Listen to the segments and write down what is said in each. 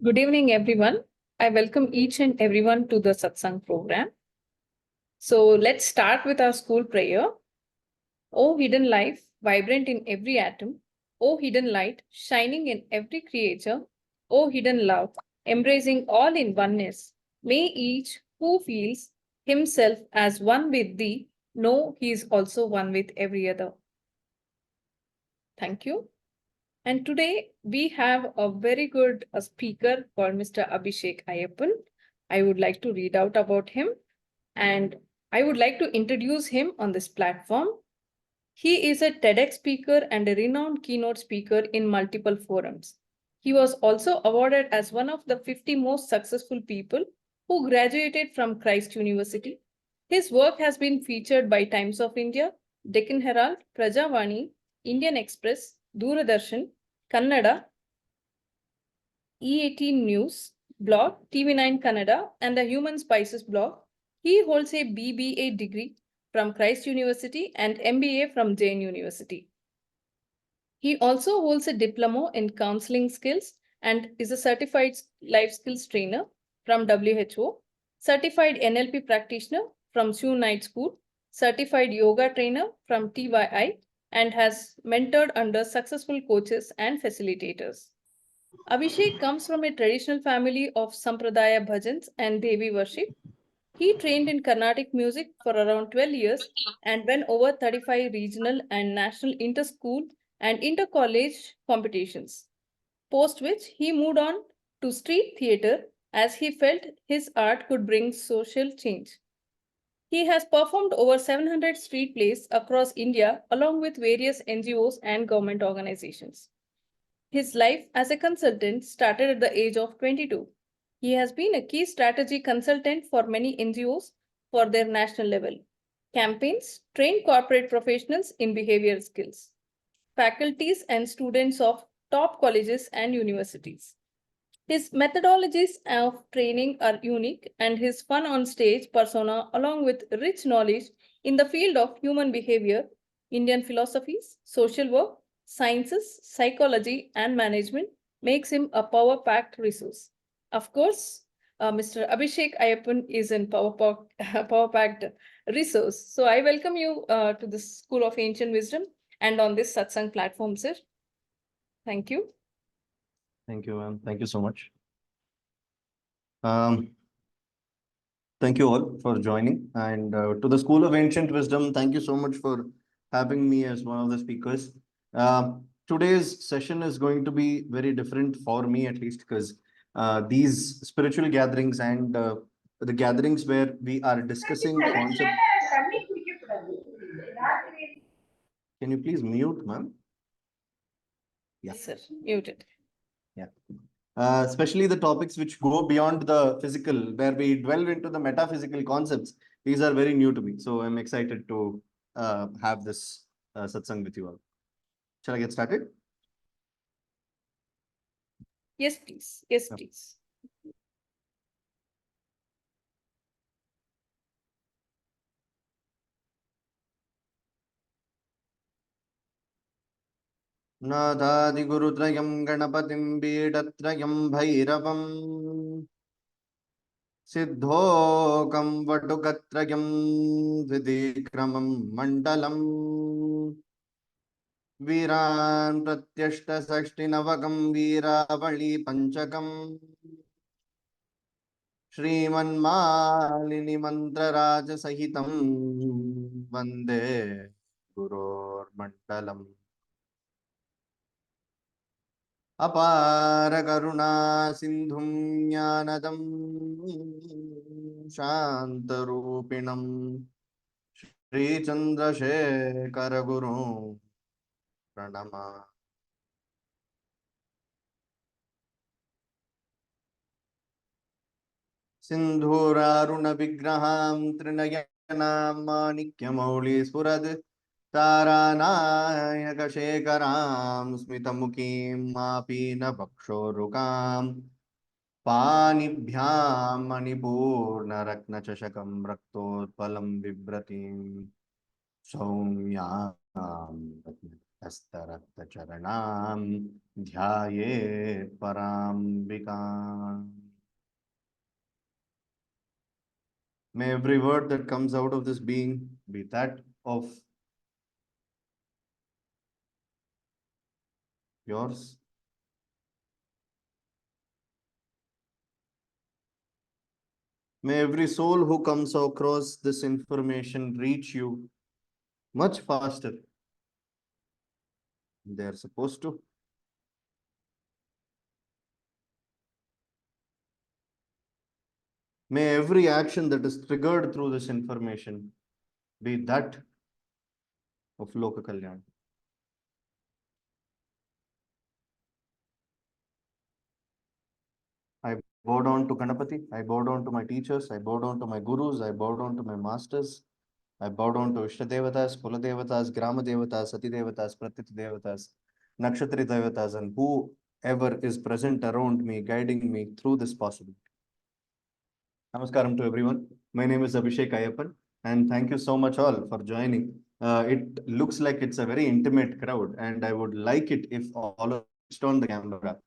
Good evening, everyone. I welcome each and everyone to the Satsang program. So let's start with our school prayer. O hidden life, vibrant in every atom. O hidden light, shining in every creature. O hidden love, embracing all in oneness. May each who feels himself as one with thee know he is also one with every other. Thank you. And today we have a very good speaker called Mr. Abishek Iyappan. I would like to read out about him and I would like to introduce him on this platform. He is a TEDx speaker and a renowned keynote speaker in multiple forums. He was also awarded as one of the 50 most successful people who graduated from Christ University. His work has been featured by Times of India, Deccan Herald, Prajavani, Indian Express, Doordarshan, Kannada, E18 News blog, TV9 Kannada, and the Human Spices blog. He holds a BBA degree from Christ University and MBA from Jain University. He also holds a diploma in counseling skills and is a certified life skills trainer from WHO, certified NLP practitioner from Sue Night School, certified yoga trainer from TYI, and has mentored under successful coaches and facilitators. Abhishek comes from a traditional family of Sampradaya bhajans and Devi worship. He trained in Carnatic music for around 12 years and won over 35 regional and national inter-school and inter-college competitions. Post which he moved on to street theatre as he felt his art could bring social change. He has performed over 700 street plays across India along with various NGOs and government organizations. His life as a consultant started at the age of 22. He has been a key strategy consultant for many NGOs for their national level campaigns, trained corporate professionals in behavioral skills, faculties and students of top colleges and universities. His methodologies of training are unique, and his fun on stage persona, along with rich knowledge in the field of human behavior, Indian philosophies, social work, sciences, psychology, and management, makes him a power packed resource. Of course, Mr. Abhishek Iyappan is in power packed resource. So I welcome you to the School of Ancient Wisdom and on this Satsang platform, sir. Thank you. Thank you, ma'am. Thank you so much. Thank you all for joining. And to the School of Ancient Wisdom, thank you so much for having me as one of the speakers. Today's session is going to be very different for me, at least, because these spiritual gatherings and the gatherings where we are discussing concepts. Can you please mute, ma'am? Yes, sir. Muted. Yeah. Especially the topics which go beyond the physical, where we delve into the metaphysical concepts. These are very new to me. So I'm excited to have this satsang with you all. Shall I get started? Yes, please. Yes, please. नादादिगुरुत्रयं गणपतिं बीडत्रयं भैरवम् सिद्धोकं वटुकत्रयं द्वितीक्रमं मण्डलम् वीरान् प्रत्यष्टषष्टिनवकं वीरावळी पञ्चकम् श्रीमन्मालिनि मन्त्रराजसहितं वन्दे गुरोर्मण्डलम् अपार करुणा सिंधुं ज्ञानदं शान्तरूपिणं श्रीचन्द्रशेखर गुरुं प्रणमामि। सिन्धूरारुण विग्रहां त्रिनयनां माणिक्यमौलिस्फुरद् तारानायकशेखरां स्मितमुखीं मापीनवक्षोरुकां पानिभ्यां मणिपूर्णरत्नचषकं रक्तोत्पलं बिभ्रतीं सौम्यां हस्तरक्तचरणां ध्यायेत् पराम्बिकाम्. May every word that comes out of this being be that of yours. May every soul who comes across this information reach you much faster than they are supposed to. May every action that is triggered through this information be that of Loka Kalyan. I bow down to Ganapati, I bow down to my teachers, I bow down to my gurus, I bow down to my masters, I bow down to Ishtadevatas, Kuladevatas, Grama Devatas, Sati Devatas, Pratit Devatas, Nakshatri Devatas, and whoever is present around me, guiding me through this possibility. Namaskaram to everyone. My name is Abishek Iyappan, and thank you so much all for joining. It looks like it's a very intimate crowd, and I would like it if all of you switched on the camera.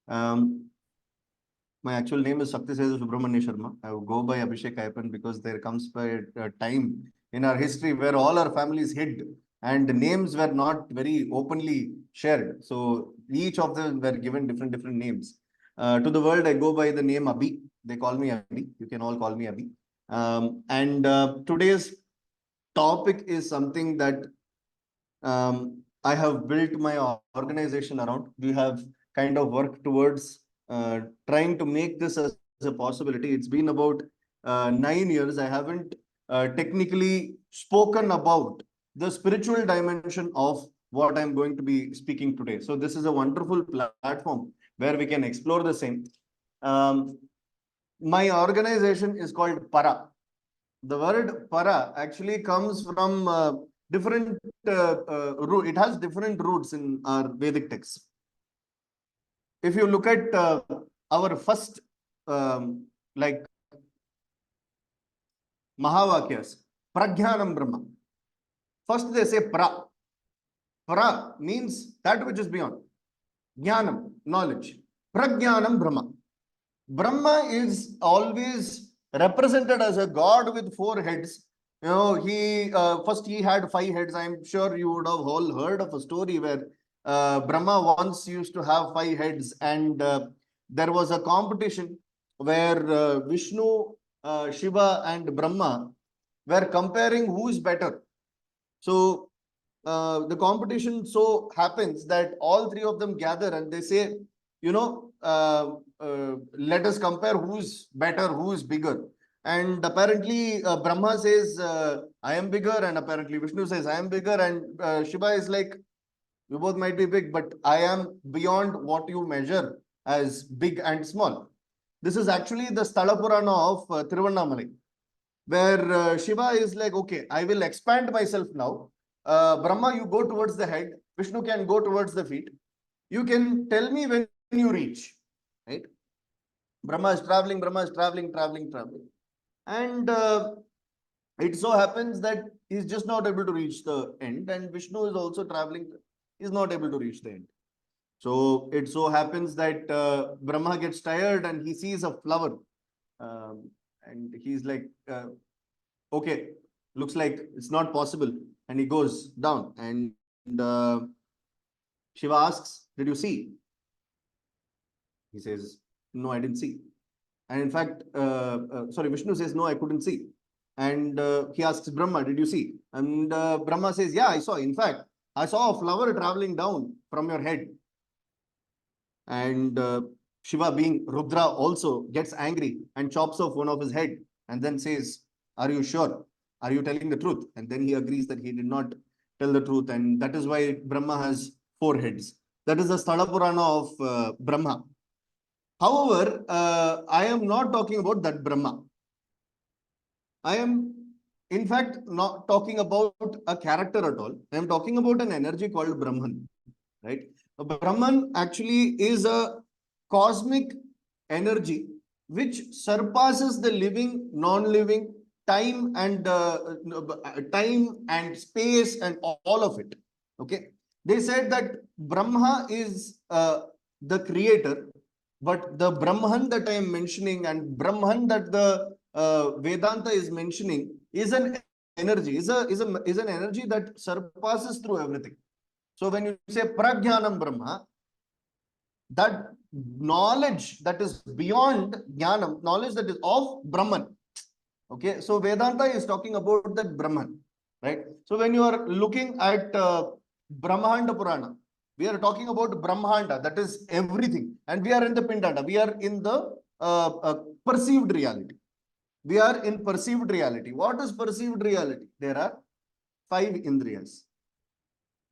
Um, my actual name is Sakti Sedu Subramanya Sharma. I would go by Abhishek Iyappan because there comes by a time in our history where all our families hid and the names were not very openly shared. So each of them were given different names. To the world, I go by the name Abhi. They call me Abhi. You can all call me Abhi. Today's topic is something that I have built my organization around. We have kind of worked towards trying to make this as a possibility. It's been about 9 years. I haven't technically spoken about the spiritual dimension of what I'm going to be speaking today. So this is a wonderful platform where we can explore the same. My organization is called Para. The word para actually comes from different root. It has different roots in our Vedic texts. If you look at our first like Mahavakyas, Prajnanam Brahma. First they say pra. Pra means that which is beyond. Jnanam, knowledge. Prajnanam Brahma. Brahma is always represented as a god with 4 heads. You know, he first he had 5 heads. I'm sure you would have all heard of a story where Brahma once used to have 5 heads, and there was a competition where Vishnu, Shiva, and Brahma were comparing who is better. So the competition so happens that all three of them gather and they say, you know, let us compare who's better, who is bigger. And apparently Brahma says, I am bigger, and apparently Vishnu says, I am bigger, and Shiva is like, you both might be big, but I am beyond what you measure as big and small. This is actually the Sthala Purana of Tiruvannamalai, where Shiva is like, okay, I will expand myself now. Brahma, you go towards the head. Vishnu can go towards the feet. You can tell me when you reach, right? Brahma is traveling, traveling. And it so happens that he's just not able to reach the end, and Vishnu is also traveling, he's not able to reach the end. So it so happens that Brahma gets tired and he sees a flower. And he's like, okay, looks like it's not possible. And he goes down, and Shiva asks, did you see? He says, no, I didn't see. And in fact, sorry, Vishnu says, no, I couldn't see. And he asks Brahma, did you see? And Brahma says, yeah, I saw. In fact, I saw a flower traveling down from your head. And Shiva, being Rudra, also gets angry and chops off one of his head and then says, are you sure? Are you telling the truth? And then he agrees that he did not tell the truth. And that is why Brahma has 4 heads. That is the Sthala Purana of Brahma. However, I am not talking about that Brahma. I am, in fact, not talking about a character at all. I am talking about an energy called Brahman, right? Brahman actually is a cosmic energy which surpasses the living, non-living, time and space and all of it. Okay, They said that Brahma is the creator, but the Brahman that I am mentioning and Brahman that the Vedanta is mentioning is an energy, is an energy that surpasses through everything. So when you say Pragnanam Brahma, that knowledge that is beyond Jnanam, knowledge that is of Brahman. Okay, so Vedanta is talking about that Brahman, right? So when you are looking at Brahmanda Purana, we are talking about Brahmanda, that is everything, and we are in the Pindanda, we are in the perceived reality. We are in perceived reality. What is perceived reality? There are 5 indriyas: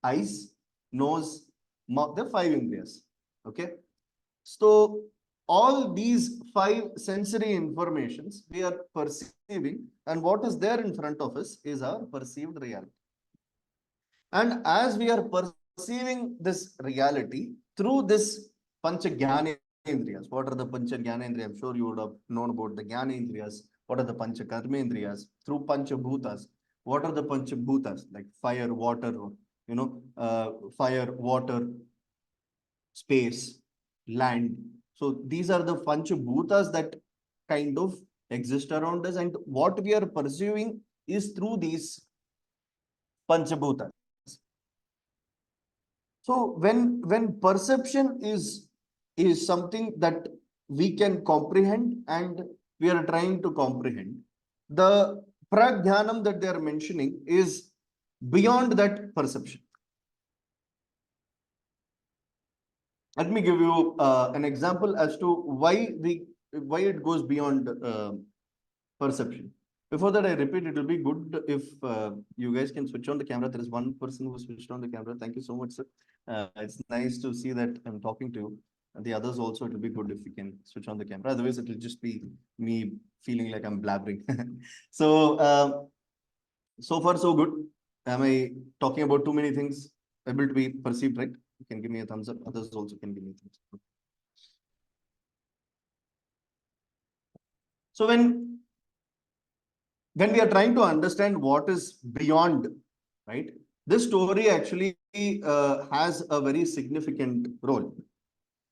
eyes, nose, mouth. The 5 indriyas. Okay, so all these 5 sensory informations we are perceiving, and what is there in front of us is our perceived reality. And as we are perceiving this reality through this Pancha Jnana Indriyas, what are the Pancha Jnana Indriyas? I'm sure you would have known about the Jnana Indriyas. What are the Pancha Karma Indriyas? Through Pancha Bhutas. What are the Pancha Bhutas? Like fire, water, fire, water, space, land. So these are the Panchabhutas that kind of exist around us, and what we are pursuing is through these Panchabhutas. So when perception is something that we can comprehend and we are trying to comprehend, the Pragnanam that they are mentioning is beyond that perception. Let me give you an example as to why it goes beyond perception. Before that, I repeat, it will be good if you guys can switch on the camera. There is one person who switched on the camera. Thank you so much, sir. It's nice to see that I'm talking to you. And the others also, it will be good if you can switch on the camera. Otherwise, it will just be me feeling like I'm blabbering. So far, so good. Am I talking about too many things able to be perceived, right? You can give me a thumbs up. Others also can give me a thumbs up. So when we are trying to understand what is beyond, right? This story actually has a very significant role.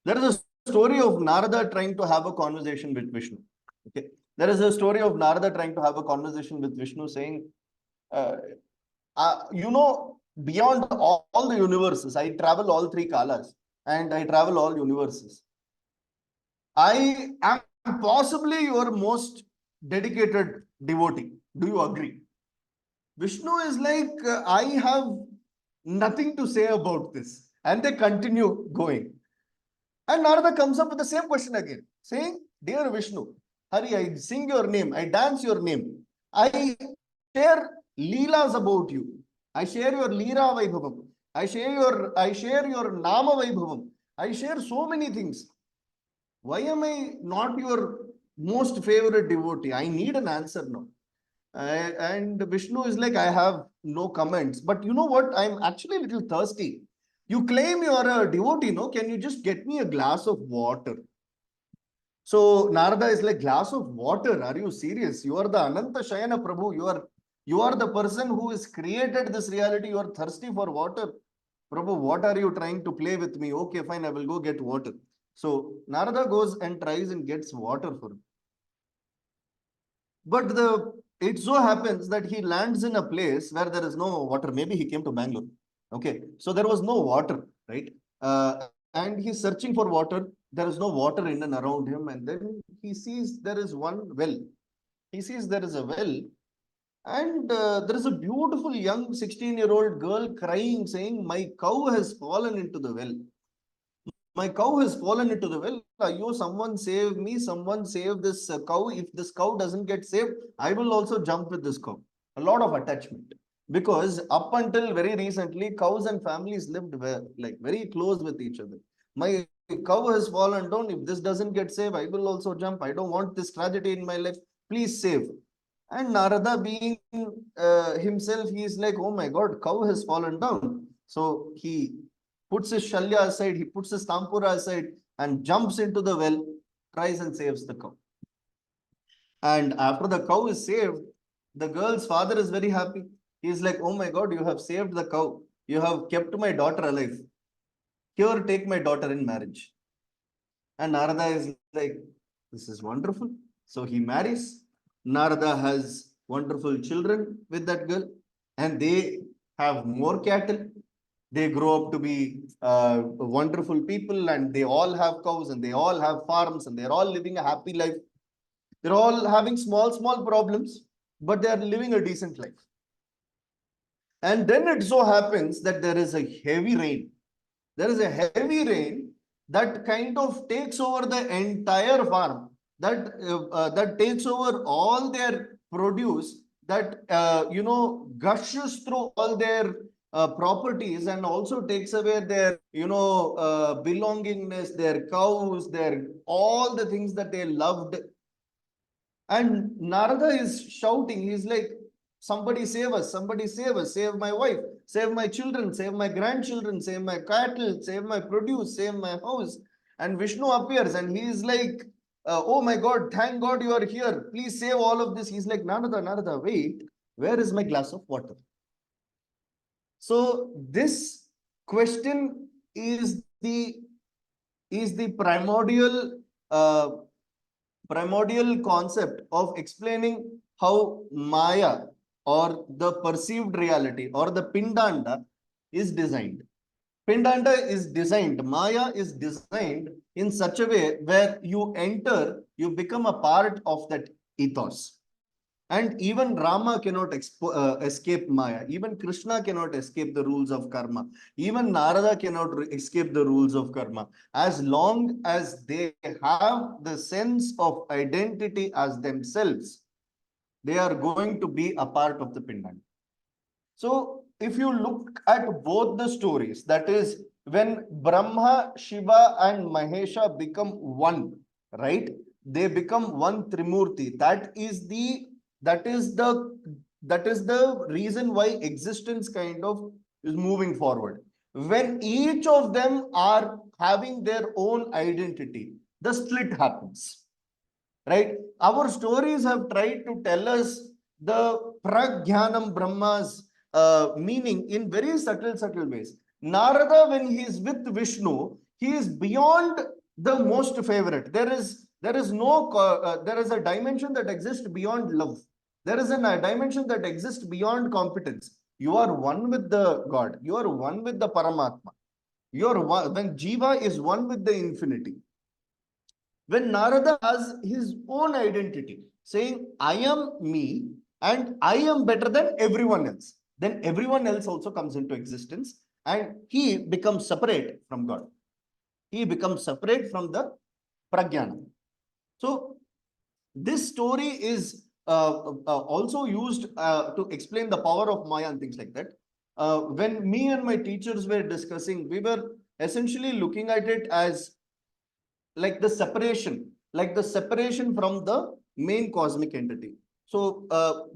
There is a story of Narada trying to have a conversation with Vishnu. Okay, there is a story of Narada trying to have a conversation with Vishnu, saying, beyond all the universes, I travel all 3 kalas and I travel all universes. I am possibly your most dedicated devotee. Do you agree? Vishnu is like, I have nothing to say about this. And they continue going. And Narada comes up with the same question again, saying, Dear Vishnu, Hari, I sing your name, I dance your name, I share leelas about you, I share your Leela Vaibhavam, I share your Nama Vaibhavam, I share so many things. Why am I not your most favorite devotee? I need an answer now. And Vishnu is like, I have no comments. But you know what? I'm actually a little thirsty. You claim you are a devotee, no? Can you just get me a glass of water? So Narada is like, glass of water? Are you serious? You are the Ananta Shayana Prabhu. You are the person who has created this reality. You are thirsty for water. Prabhu, what are you trying to play with me? Okay, fine, I will go get water. So Narada goes and tries and gets water for him. But it so happens that he lands in a place where there is no water. Maybe he came to Bangalore. Okay, so there was no water, right? And he's searching for water. There is no water in and around him. And then he sees there is one well. He sees there is a well. And there is a beautiful young 16-year-old girl crying, saying, My cow has fallen into the well. My cow has fallen into the well. You, someone save me, someone save this cow. If this cow doesn't get saved, I will also jump with this cow. A lot of attachment. Because up until very recently, cows and families lived like very close with each other. My cow has fallen down. If this doesn't get saved, I will also jump. I don't want this tragedy in my life. Please save. And Narada being himself, he is like, oh my God, cow has fallen down. So he puts his Shalya aside, he puts his Tampura aside and jumps into the well, tries and saves the cow. And after the cow is saved, the girl's father is very happy. He is like, oh my God, you have saved the cow. you have kept my daughter alive. Here, take my daughter in marriage. And Narada is like, this is wonderful. So he marries. Narada has wonderful children with that girl, and they have more cattle. They grow up to be wonderful people, and they all have cows, and they all have farms, and they're all living a happy life. They're all having small problems, but they are living a decent life. And then it so happens that there is a heavy rain. There is a heavy rain that kind of takes over the entire farm, that takes over all their produce, that gushes through all their properties, and also takes away their belongingness, their cows, their all the things that they loved. And Narada is shouting, he's like, somebody save us, save my wife, save my children, save my grandchildren, save my cattle, save my produce, save my house. And Vishnu appears and he is like, oh my God, thank God you are here. Please save all of this. He's like, Narada, wait, where is my glass of water? So this question is the primordial concept of explaining how Maya or the perceived reality or the Pindanda is designed. Pindanda is designed, Maya is designed in such a way where you enter, you become a part of that ethos. And even Rama cannot escape Maya. Even Krishna cannot escape the rules of karma. Even Narada cannot escape the rules of karma. As long as they have the sense of identity as themselves, they are going to be a part of the Pindan. So if you look at both the stories, that is when Brahma, Shiva and Mahesha become one, right? They become one Trimurti. That is the reason why existence kind of is moving forward. When each of them are having their own identity, the split happens, right? Our stories have tried to tell us the Pragnanam Brahma's meaning in very subtle ways. Narada, when he is with Vishnu, he is beyond the most favorite. There is a dimension that exists beyond love. There is a dimension that exists beyond competence. You are one with the God. You are one with the Paramatma. You are one, when Jiva is one with the infinity. When Narada has his own identity, saying, I am me and I am better than everyone else, then everyone else also comes into existence and he becomes separate from God. He becomes separate from the Pragyana. So this story is also used to explain the power of Maya and things like that. When me and my teachers were discussing, we were essentially looking at it as like the separation from the main cosmic entity. So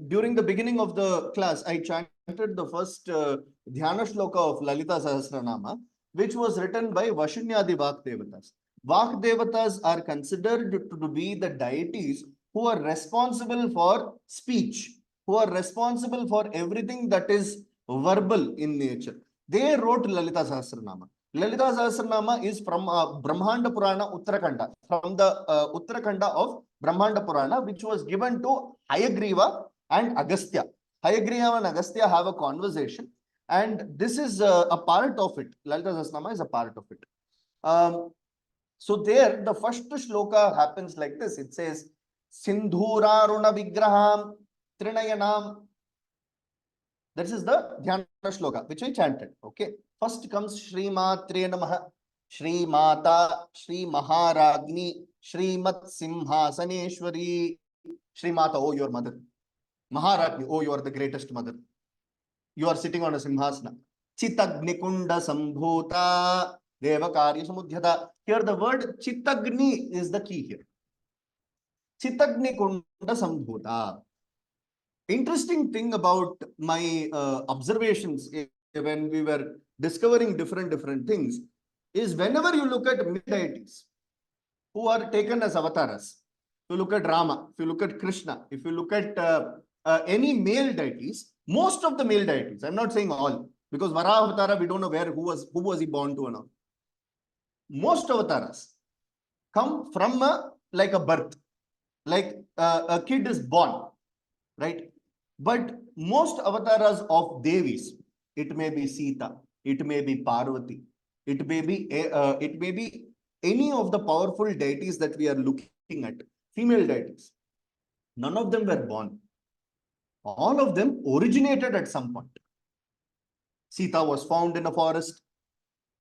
during the beginning of the class, I chanted the first Dhyana Shloka of Lalita Sahasranama, which was written by Vashunyadi Vakdevatas. Vakdevatas are considered to be the deities who are responsible for speech, who are responsible for everything that is verbal in nature. They wrote Lalita Sahasranama. Lalita Sahasranama is from Brahmanda Purana Uttarakhanda, from the Uttarakhanda of Brahmanda Purana, which was given to Hayagriva and Agastya. Hayagriva and Agastya have a conversation, and this is a part of it. Lalita Sahasranama is a part of it. So there, the first shloka happens like this. It says, Sindhuraruna Vigraham Trinayanam. This is the Dhyana shloka, which I chanted. Okay. First comes Shri Matre Namaha, Shri Mata, Shri Maharagni, Shri Mat Simhasaneshwari. Shri Mata, oh, your mother. Maharagni, oh, you are the greatest mother. You are sitting on a Simhasana. Chitagnikunda Sambhuta Devakarya Samudhyata. Here the word Chitagni is the key here. Chitagnikunda Sambhuta. Interesting thing about my observations when we were discovering different things is whenever you look at male deities who are taken as avatars, if you look at Rama, if you look at Krishna, if you look at any male deities, most of the male deities, I'm not saying all, Because Varaha Avatara, we don't know who was he born to or not. Most avatars come from like a birth, like a kid is born, right? But most avatars of Devis, it may be Sita, it may be Parvati, it may be any of the powerful deities that we are looking at, female deities. None of them were born. All of them originated at some point. Sita was found in a forest.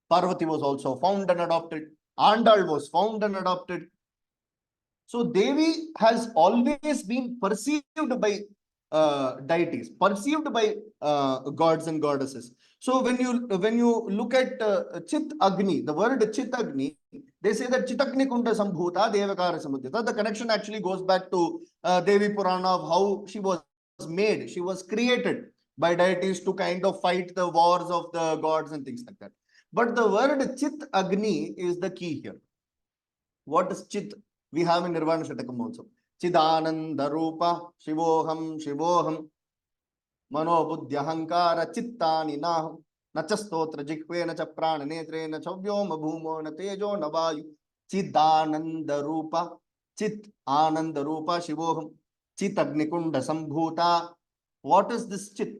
Parvati was also found and adopted. Andal was found and adopted. So Devi has always been perceived by deities, perceived by gods and goddesses. So when you look at Chit Agni, the word Chit Agni, they say that Chitagni Kunda Sambhuta Devakara Samudita. The connection actually goes back to Devi Purana of how she was made, she was created by deities to kind of fight the wars of the gods and things like that. But the word Chit Agni is the key here. What is Chit? We have in Nirvana Shatakam also. Chidananda Rupa, Shivoham, Shivoham, Mano Buddhyahankara, Chittani Naham, Nachastotra Jikve, Nacha Prana Netre, Nachavyoma Bhumo, Natejo Navayu, Chidananda Rupa, Chit Ananda Rupa, Shivoham, Chitagnikunda Sambhuta. What is this Chit?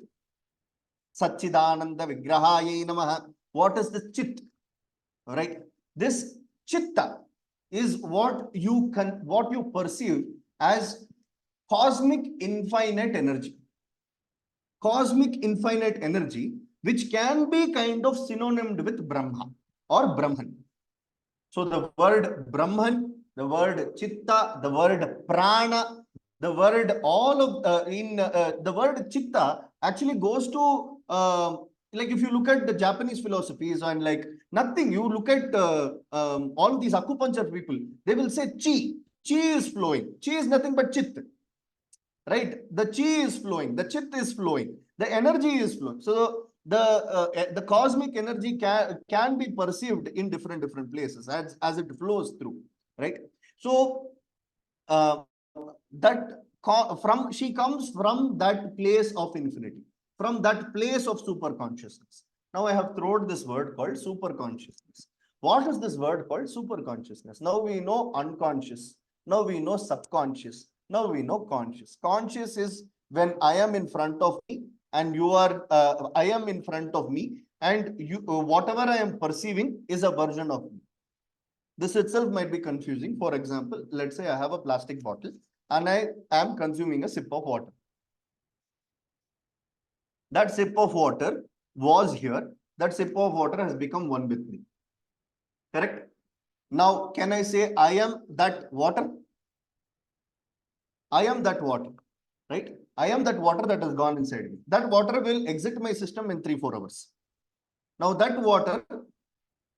Satchidananda Vigrahaye Namaha. What is this Chit? Right? This Chitta is what you perceive as cosmic infinite energy. Cosmic infinite energy, which can be kind of synonymous with Brahma or Brahman. So the word Brahman, the word Chitta, the word Prana, the word all of the word Chitta actually goes to like if you look at the Japanese philosophies and like nothing, you look at all these acupuncture people, they will say chi. Chi is flowing. Chi is nothing but chit. Right? The chi is flowing. The chit is flowing. The energy is flowing. So the cosmic energy can be perceived in different places as it flows through. Right? So she comes from that place of infinity, from that place of super consciousness. Now I have thrown this word called super consciousness. What is this word called super consciousness? Now we know unconscious. Now we know subconscious. Now we know conscious. Conscious is when I am in front of me and you are, I am in front of me and you, whatever I am perceiving is a version of me. This itself might be confusing. For example, let's say I have a plastic bottle and I am consuming a sip of water. That sip of water was here. That sip of water has become one with me. Correct? Now, can I say I am that water? I am that water, right? I am that water that has gone inside me. That water will exit my system in 3-4 hours. Now, that water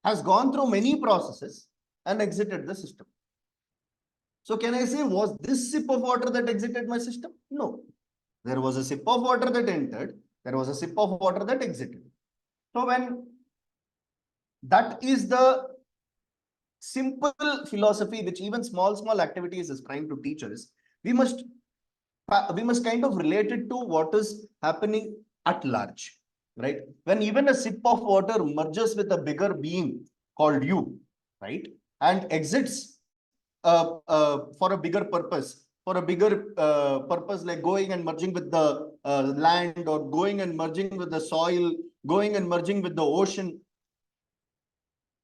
has gone through many processes and exited the system. So can I say, was this sip of water that exited my system? No. There was a sip of water that entered. There was a sip of water that exited. So when that is the simple philosophy, which even small activities is trying to teach us, we must kind of relate it to what is happening at large, right? When even a sip of water merges with a bigger being called you, right? And exits for a bigger purpose, purpose like going and merging with the land or going and merging with the soil, going and merging with the ocean.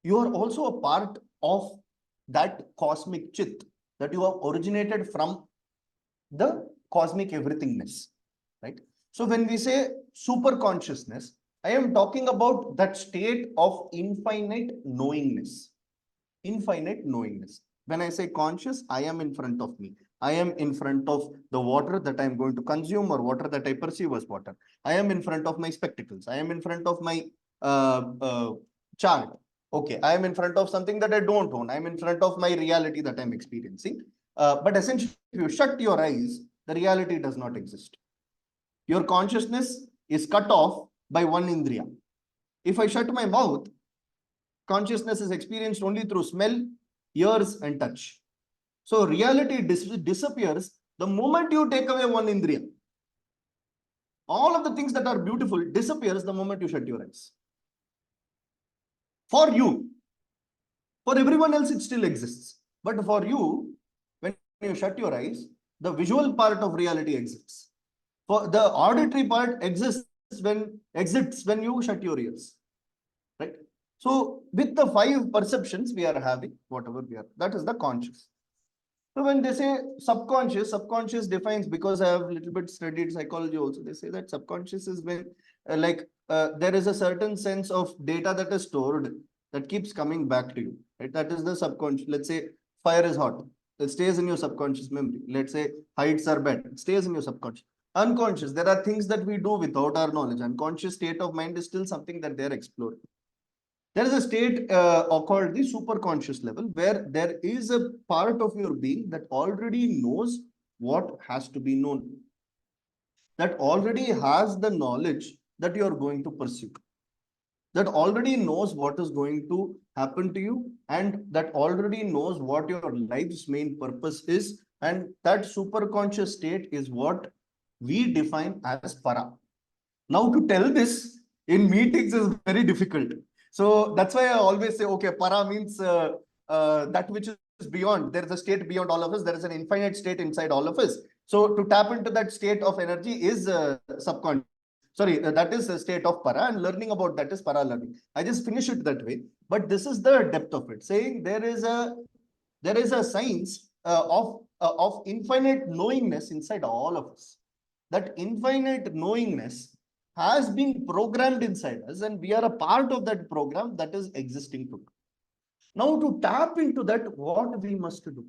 You are also a part of that cosmic chit that you have originated from the cosmic everythingness, right? So when we say super consciousness, I am talking about that state of infinite knowingness. Infinite knowingness. When I say conscious, I am in front of me. I am in front of the water that I am going to consume or water that I perceive as water. I am in front of my spectacles. I am in front of my chart. Okay, I am in front of something that I don't own. I am in front of my reality that I'm experiencing. But essentially, if you shut your eyes, the reality does not exist. Your consciousness is cut off by one indriya. If I shut my mouth, consciousness is experienced only through smell, ears, and touch. So reality disappears the moment you take away one indriya. all of the things that are beautiful disappears the moment you shut your eyes. For you. For everyone else, it still exists. But for you, when you shut your eyes, the visual part of reality exists. For the auditory part exists when you shut your ears. Right? So with the 5 perceptions we are having, whatever we are, that is the conscious. So when they say subconscious defines, because I have a little bit studied psychology also, they say that subconscious is when there is a certain sense of data that is stored that keeps coming back to you. Right? That is the subconscious. Let's say fire is hot. It stays in your subconscious memory. Let's say heights are bad. It stays in your subconscious. Unconscious, there are things that we do without our knowledge. Unconscious state of mind is still something that they are exploring. There is a state called the superconscious level, where there is a part of your being that already knows what has to be known, that already has the knowledge that you are going to pursue, that already knows what is going to happen to you, and that already knows what your life's main purpose is. And that superconscious state is what we define as para. Now, to tell this in meetings is very difficult. So that's why I always say, okay, para means that which is beyond. There is a state beyond all of us. There is an infinite state inside all of us. So to tap into that state of energy is subconscious. Sorry, that is a state of para, and learning about that is para learning. I just finish it that way. But this is the depth of it, saying there is a science of infinite knowingness inside all of us. That infinite knowingness has been programmed inside us, and we are a part of that program that is existing today. Now, to tap into that, what we must do?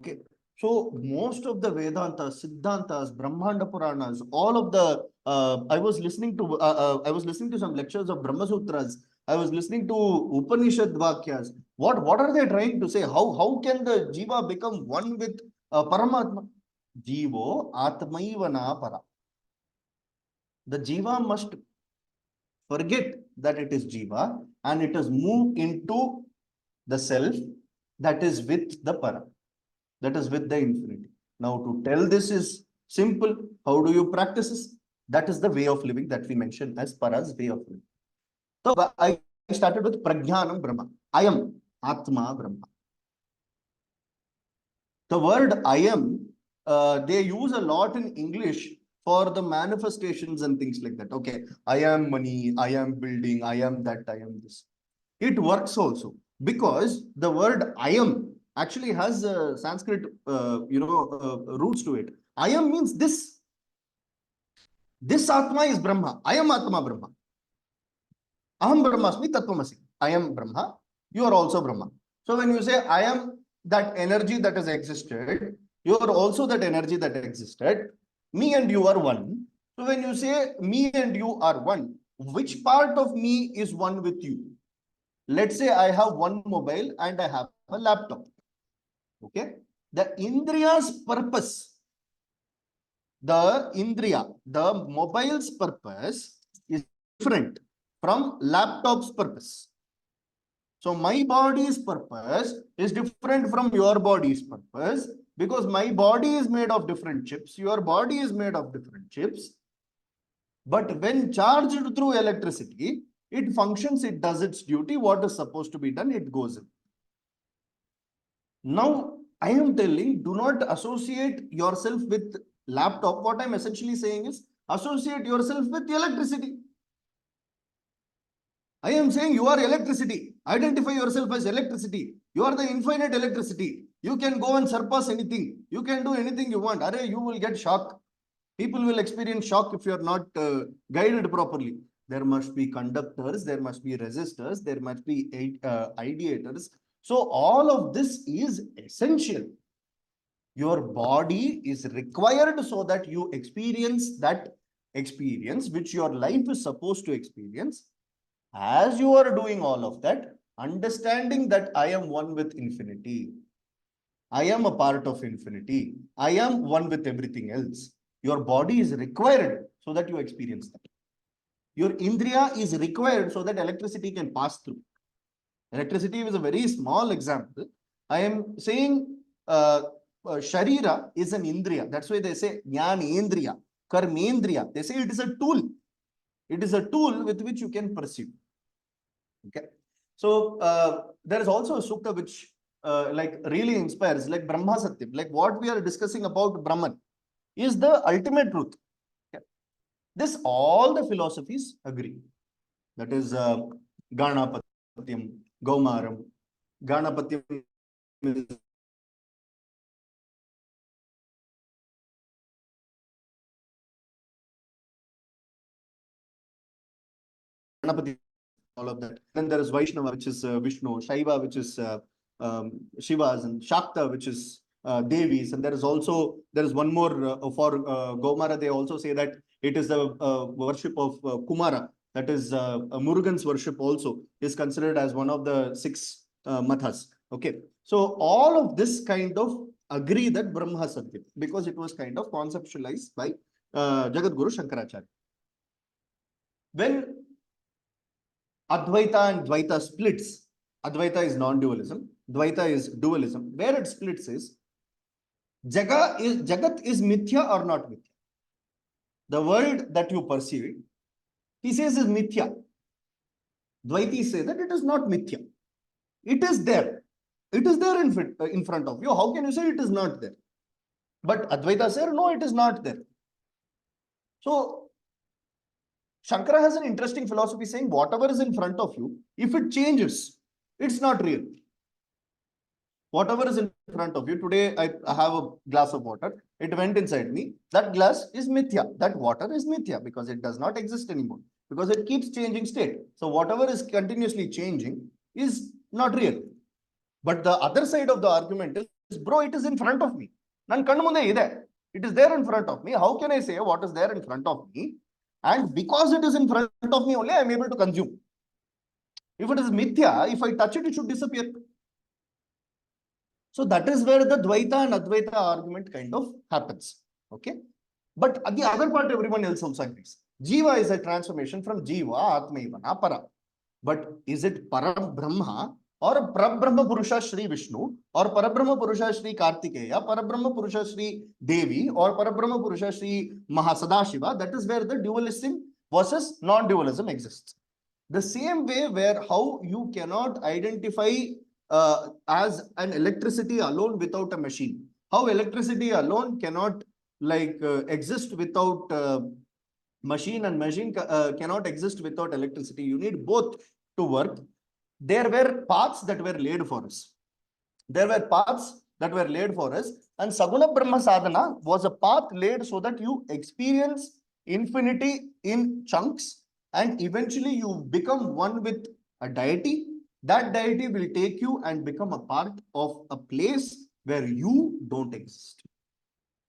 Okay. So most of the Vedantas, Siddhantas, Brahmanda Puranas, all of the I was listening to some lectures of Brahma Sutras. I was listening to Upanishad Vakyas. What are they trying to say? How can the Jiva become one with Paramatma? Jivo Atmaivana Para. The Jiva must forget that it is Jiva, and it is moved into the self that is with the Para, that is with the infinity. Now, to tell this is simple. How do you practice this? That is the way of living that we mentioned as Para's way of living. So I started with Prajnanam Brahma. I am Atma Brahma. The word I am, they use a lot in English for the manifestations and things like that. Okay, I am money, I am building, I am that, I am this. It works also because the word I am actually has Sanskrit, roots to it. I am means this. This Atma is Brahma. I am Atma Brahma. Aham Brahmasmi Tattvamasi. I am Brahma. You are also Brahma. So when you say I am that energy that has existed, you are also that energy that existed. Me and you are one. So when you say me and you are one, which part of me is one with you? Let's say I have one mobile and I have a laptop. Okay. The Indriya's purpose, the mobile's purpose is different from laptop's purpose. So my body's purpose is different from your body's purpose, because my body is made of different chips, your body is made of different chips. But when charged through electricity, it functions, it does its duty, what is supposed to be done, it goes in. Now, I am telling, do not associate yourself with laptop. What I'm essentially saying is, associate yourself with electricity. I am saying you are electricity. Identify yourself as electricity. You are the infinite electricity. You can go and surpass anything. You can do anything you want. Array, you will get shock. People will experience shock if you are not guided properly. There must be conductors, there must be resistors, there must be ideators. So all of this is essential. Your body is required so that you experience that experience which your life is supposed to experience. As you are doing all of that, understanding that I am one with infinity. I am a part of infinity. I am one with everything else. Your body is required so that you experience that. Your Indriya is required so that electricity can pass through. Electricity is a very small example. I am saying Sharira is an Indriya. That's why they say Jnana Indriya. Karmendriya. They say it is a tool. It is a tool with which you can perceive. Okay. So there is also a sukta which like really inspires, like Brahma Satyam, like what we are discussing about Brahman is the ultimate truth. Okay. This all the philosophies agree. That is Ganapatyam, Gaumaram. Ganapatyam is Ganapati, all of that. Then there is Vaishnava, which is Vishnu, Shaiva, which is Shivas, and Shakta, which is Devis. And there is one more for Gaumara. They also say that it is the worship of Kumara. That is Murugan's worship also is considered as one of the 6 mathas. Okay. So all of this kind of agree that Brahma Satyam, because it was kind of conceptualized by Jagat Guru Shankaracharya. When Advaita and Dvaita splits, Advaita is non-dualism, Dvaita is dualism. Where it splits is Jagat is mithya or not mithya. The world that you perceive, he says is mithya. Dvaitis say that it is not mithya. It is there. It is there in front of you. How can you say it is not there? But Advaita says, no, it is not there. So Shankara has an interesting philosophy saying whatever is in front of you, if it changes, it's not real. Whatever is in front of you, today I have a glass of water, it went inside me, that glass is mithya, that water is mithya because it does not exist anymore, because it keeps changing state. So whatever is continuously changing is not real. But the other side of the argument is, bro, it is in front of me. It is there in front of me. How can I say what is there in front of me? And because it is in front of me only, I am able to consume. If it is mithya, if I touch it, it should disappear. So that is where the Dvaita and Advaita argument kind of happens. Okay. But the other part, everyone else also agrees. Jiva is a transformation from Jiva, Atmaivana, Para. But is it Param Brahma or Parabrahma Purusha Shri Vishnu or Parabrahma Purusha Shri Kartikeya, Parabrahma Purusha Shri Devi or Parabrahma Purusha Shri Mahasadashiva? That is where the dualism versus non-dualism exists. The same way where how you cannot identify as an electricity alone without a machine. How electricity alone cannot exist without machine, and machine cannot exist without electricity. You need both to work. There were paths that were laid for us. And Saguna Brahma Sadhana was a path laid so that you experience infinity in chunks and eventually you become one with a deity. That deity will take you and become a part of a place where you don't exist.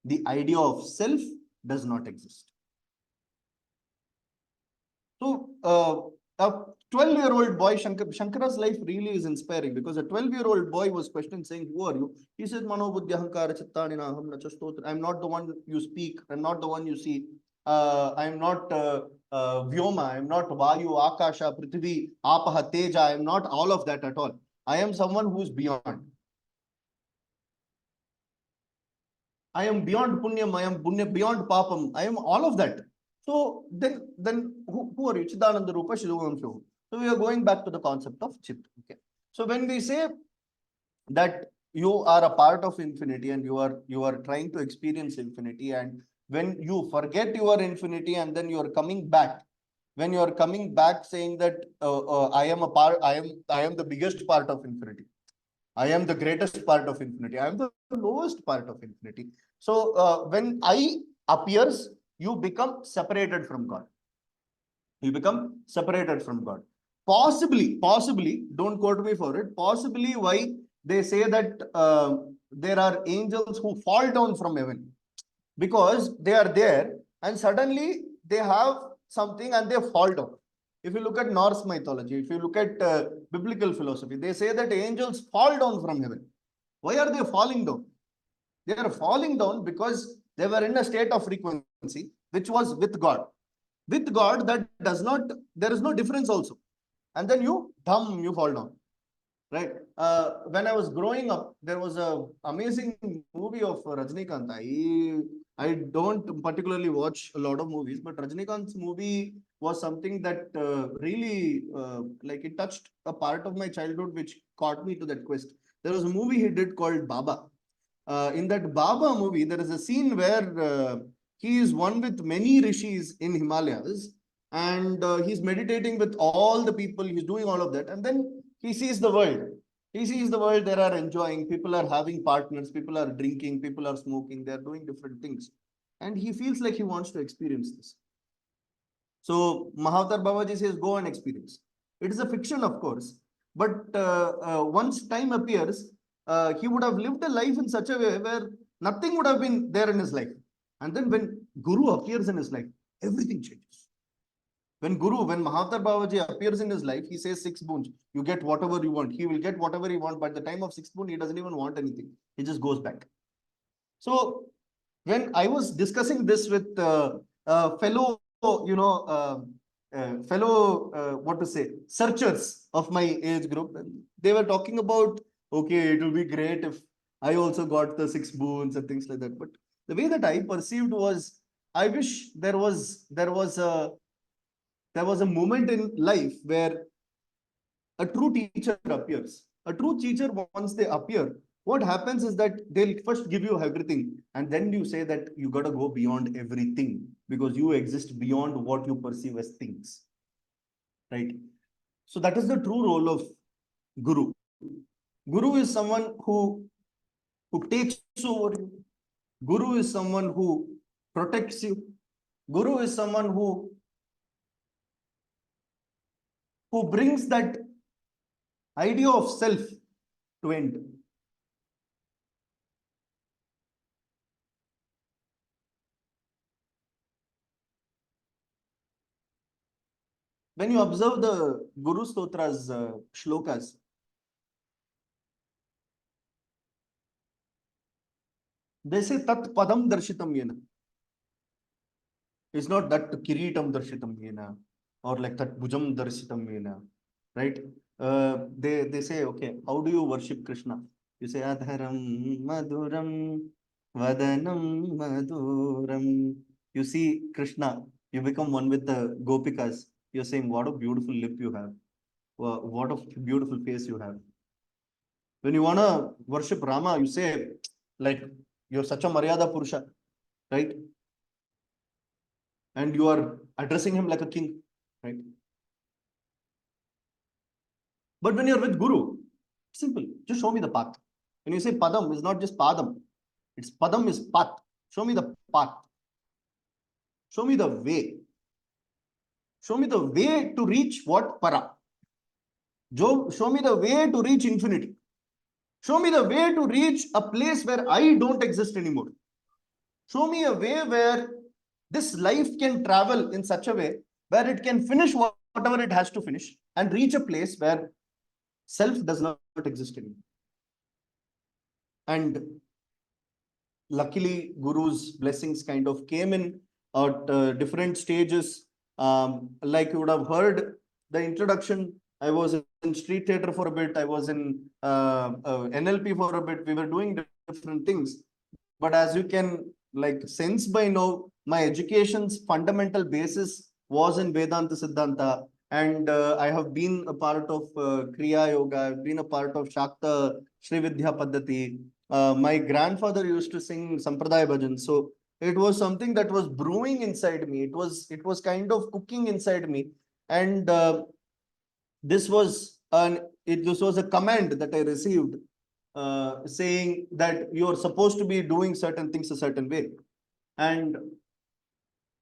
The idea of self does not exist. So, a 12-year-old boy, Shankara's life really is inspiring because a 12-year-old boy was questioned saying, who are you? He said, Mano Buddhi Ahankara Chittanina Aham Nachastotra. I'm not the one you speak. I'm not the one you see. I'm not Vyoma. I'm not Vayu, Akasha, Prithvi, Apaha, Teja. I'm not all of that at all. I am someone who's beyond. I am beyond Punyam. I am beyond Papam. I am all of that. So then who are you? Chidananda Rupa Shilugam Shilugam. So we are going back to the concept of Chit. Okay. So when we say that you are a part of infinity and you are trying to experience infinity, and when you forget your infinity and then you are coming back, when you are coming back saying that I am the biggest part of infinity. I am the greatest part of infinity. I am the lowest part of infinity. So when I appears, you become separated from God. You become separated from God. Possibly, don't quote me for it. Possibly why they say that there are angels who fall down from heaven, because they are there and suddenly they have something and they fall down. If you look at Norse mythology, if you look at biblical philosophy, they say that angels fall down from heaven. Why are they falling down? They are falling down because they were in a state of frequency which was with God. With God, that does not, there is no difference also. And then you fall down. right? When I was growing up, there was a amazing movie of Rajnikant. I don't particularly watch a lot of movies, but Rajnikant's movie was something that really like it touched a part of my childhood, which caught me to that quest. There was a movie he did called Baba. In that Baba movie, there is a scene where he is one with many rishis in Himalayas, and he's meditating with all the people. He's doing all of that, and then he sees the world. He sees the world. They are enjoying. People are having partners. People are drinking. People are smoking. They are doing different things, and he feels like he wants to experience this. So Mahavatar Babaji says, go and experience. It is a fiction, of course, but once time appears, he would have lived a life in such a way where nothing would have been there in his life. And then when Guru appears in his life, everything changes. When Mahavatar Babaji appears in his life, he says 6 boons. You get whatever you want. He will get whatever he wants. By the time of 6 boon, he doesn't even want anything. He just goes back. So when I was discussing this with fellow, what to say, searchers of my age group, and they were talking about, okay, it will be great if I also got the 6 boons and things like that. But the way that I perceived was, I wish there was a moment in life where a true teacher appears. A true teacher, once they appear, what happens is that they'll first give you everything, and then you say that you got to go beyond everything because you exist beyond what you perceive as things, right? So that is the true role of Guru. Guru is someone who takes over you. Guru is someone who protects you. Guru is someone who brings that idea of self to end. When you observe the Guru Stotra's shlokas, they say Tat Padam Darshitam Yena. It's not that Kiritam Darshitam Yena or like that Bhujam Darshitam Yena, right? They say, okay, how do you worship Krishna? You say Adharam Maduram Vadanam Maduram. You see Krishna, you become one with the Gopikas. You're saying, what a beautiful lip you have. What a beautiful face you have. When you want to worship Rama, you say, like, you're such a Maryada Purusha, right? And you are addressing him like a king, right? But when you're with Guru, simple, just show me the path. When you say Padam, it's not just Padam, it's Padam is path. Show me the path. Show me the way. Show me the way to reach what? Para. Show me the way to reach infinity. Show me the way to reach a place where I don't exist anymore. Show me a way where this life can travel in such a way where it can finish whatever it has to finish and reach a place where self does not exist anymore. And luckily, Guru's blessings kind of came in at different stages. Like you would have heard the introduction, I was in street theater for a bit, I was in NLP for a bit, we were doing different things. But as you can like sense by now, my education's fundamental basis was in Vedanta Siddhanta. And I have been a part of Kriya Yoga, I've been a part of Shakta Sri Vidya Paddhati. My grandfather used to sing Sampradaya Bhajan. So it was something that was brewing inside me. It was kind of cooking inside me. And this was a command that I received saying that you're supposed to be doing certain things a certain way. And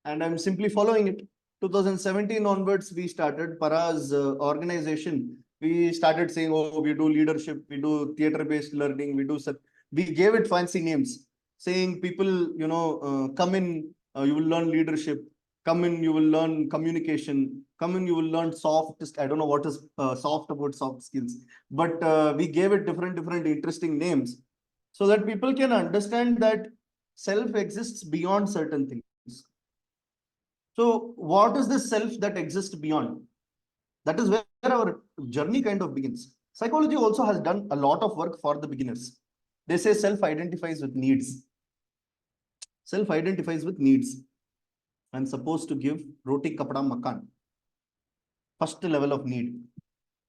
I'm simply following it. 2017 onwards, we started Para's organization. We started saying, oh, we do leadership, we do theater-based learning, we gave it fancy names, saying people, come in, you will learn leadership, come in, you will learn communication, come in, you will learn soft. I don't know what is soft about soft skills, but we gave it different interesting names so that people can understand that self exists beyond certain things. So what is this self that exists beyond? That is where our journey kind of begins. Psychology also has done a lot of work for the beginners. They say self-identifies with needs. Self-identifies with needs. I'm supposed to give roti, kapda, makan. First level of need.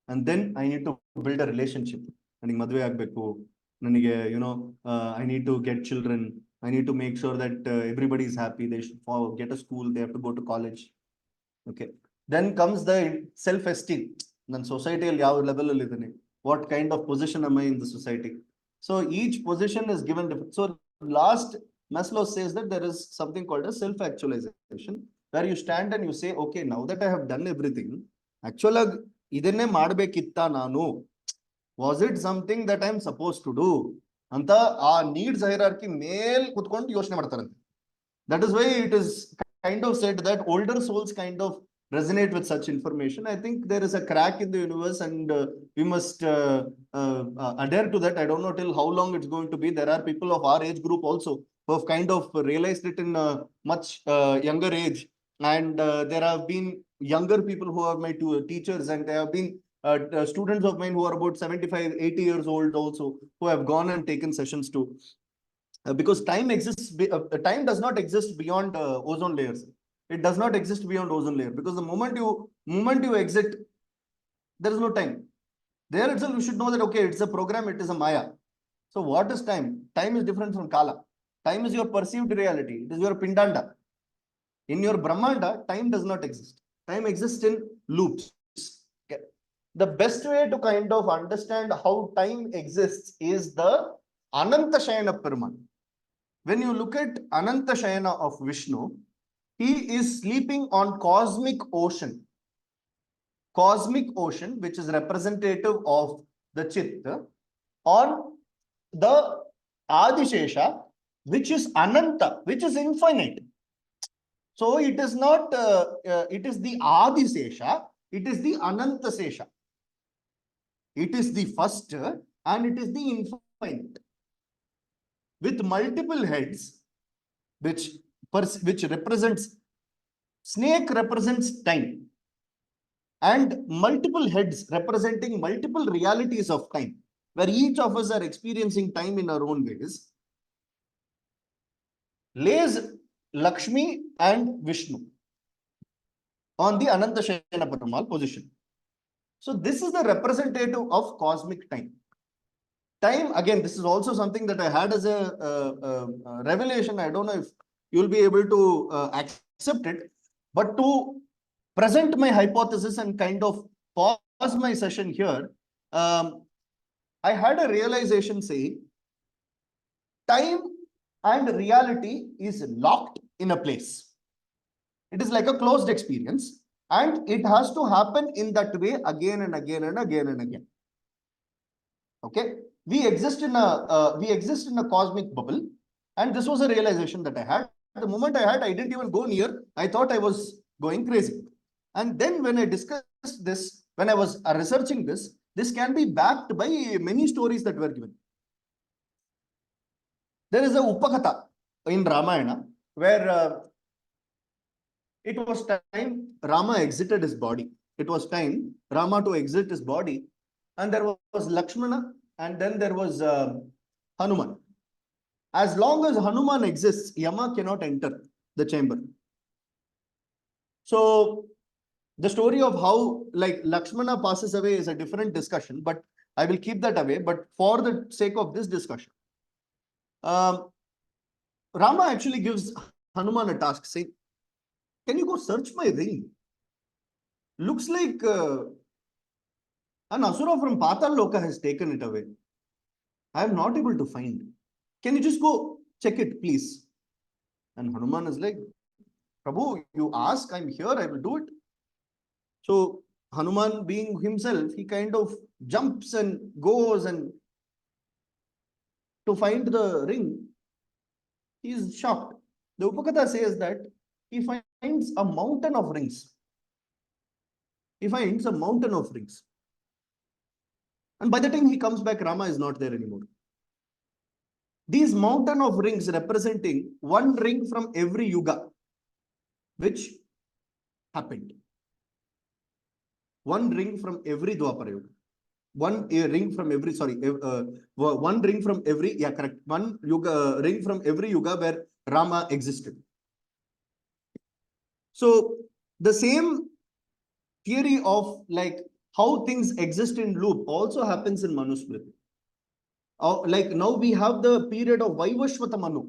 And then I need to build a relationship. And madhve agbeku. I need to get children. I need to make sure that everybody is happy. They should get a school. They have to go to college. Okay. Then comes the self-esteem. Then society level. What kind of position am I in the society? So each position is given different. So last Maslow says that there is something called a self-actualization, where you stand and you say, okay, now that I have done everything, actually, idenne ಮಾಡಬೇಕಿತ್ತಾ ನಾನು? Was it something that I'm supposed to do? ಅಂತ ಆ needs hierarchy ಮೇಲ್ ಕುತ್ಕೊಂಡು ಯೋಚನೆ ಮಾಡ್ತಾರಂತೆ. That is why it is kind of said that older souls kind of resonate with such information. I think there is a crack in the universe, and we must adhere to that. I don't know till how long it's going to be. There are people of our age group also who have kind of realized it in a much younger age. And there have been younger people who are my teachers, and there have been students of mine who are about 75, 80 years old also, who have gone and taken sessions too. Because time exists, time does not exist beyond ozone layers. It does not exist beyond ozone layer, because the moment you exit, there is no time. There itself, you should know that, okay, it's a program, it is a Maya. So what is time? Time is different from Kala. Time is your perceived reality. It is your Pindanda. In your Brahmanda, time does not exist. Time exists in loops. Okay. The best way to kind of understand how time exists is the Ananta Shayana Perumal. When you look at Ananta Shayana of Vishnu, he is sleeping on cosmic ocean. Cosmic ocean, which is representative of the Chitta, on the Adishesha, which is Ananta, which is infinite. So it is not, it is the Adisesha, it is the Ananta Sesha. It is the first and it is the infinite. With multiple heads, which represents, snake represents time, and multiple heads representing multiple realities of time, where each of us are experiencing time in our own ways, lays Lakshmi and Vishnu on the Ananta Shayana Perumal position. So this is the representative of cosmic time. Time, again, this is also something that I had as a revelation. I don't know if you'll be able to accept it, but to present my hypothesis and kind of pause my session here, I had a realization saying time and reality is locked in a place. It is like a closed experience, and it has to happen in that way again and again and again and again. Okay, we exist in a cosmic bubble, and this was a realization that I had. The moment I didn't even go near. I thought I was going crazy. And then when I discussed this, when I was researching this can be backed by many stories that were given. There is a Upakatha in Ramayana where it was time Rama exited his body. It was time Rama to exit his body, and there was Lakshmana, and then there was Hanuman. As long as Hanuman exists, Yama cannot enter the chamber. So the story of how like Lakshmana passes away is a different discussion, but I will keep that away. But for the sake of this discussion, Rama actually gives Hanuman a task, saying, can you go search my ring? Looks like an Asura from Patal Loka has taken it away. I am not able to find. Can you just go check it, please? And Hanuman is like, Prabhu, you ask, I'm here, I will do it. So Hanuman, being himself, he kind of jumps and goes and to find the ring. He is shocked. The Upakatha says that he finds a mountain of rings. He finds a mountain of rings. And by the time he comes back, Rama is not there anymore. These mountain of rings representing one ring from every yuga, which happened. One ring from every Dwapara yuga. one ring from every, one ring from every, yeah, correct. One yuga, ring from every yuga where Rama existed. So the same theory of like how things exist in loop also happens in Manusmriti. Like now we have the period of Vaivashvata Manu.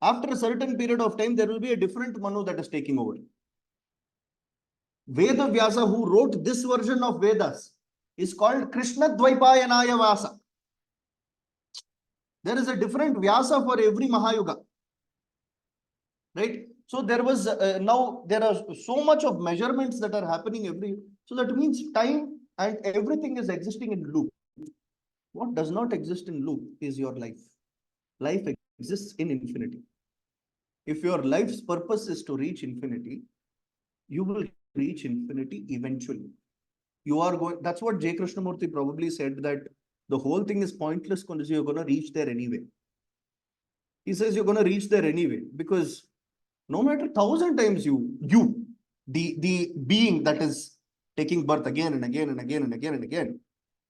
After a certain period of time, there will be a different Manu that is taking over. Veda Vyasa, who wrote this version of Vedas, is called Krishna Dvaipayanaya Vyasa. There is a different Vyasa for every Mahayuga. Right? So there was now there are so much of measurements that are happening every. So that means time and everything is existing in loop. What does not exist in loop is your life. Life exists in infinity. If your life's purpose is to reach infinity, you will reach infinity eventually. You are going, that's what J. Krishnamurti probably said, that the whole thing is pointless because you're going to reach there anyway. He says you're going to reach there anyway because no matter 1,000 times the being that is taking birth again and again and again and again and again,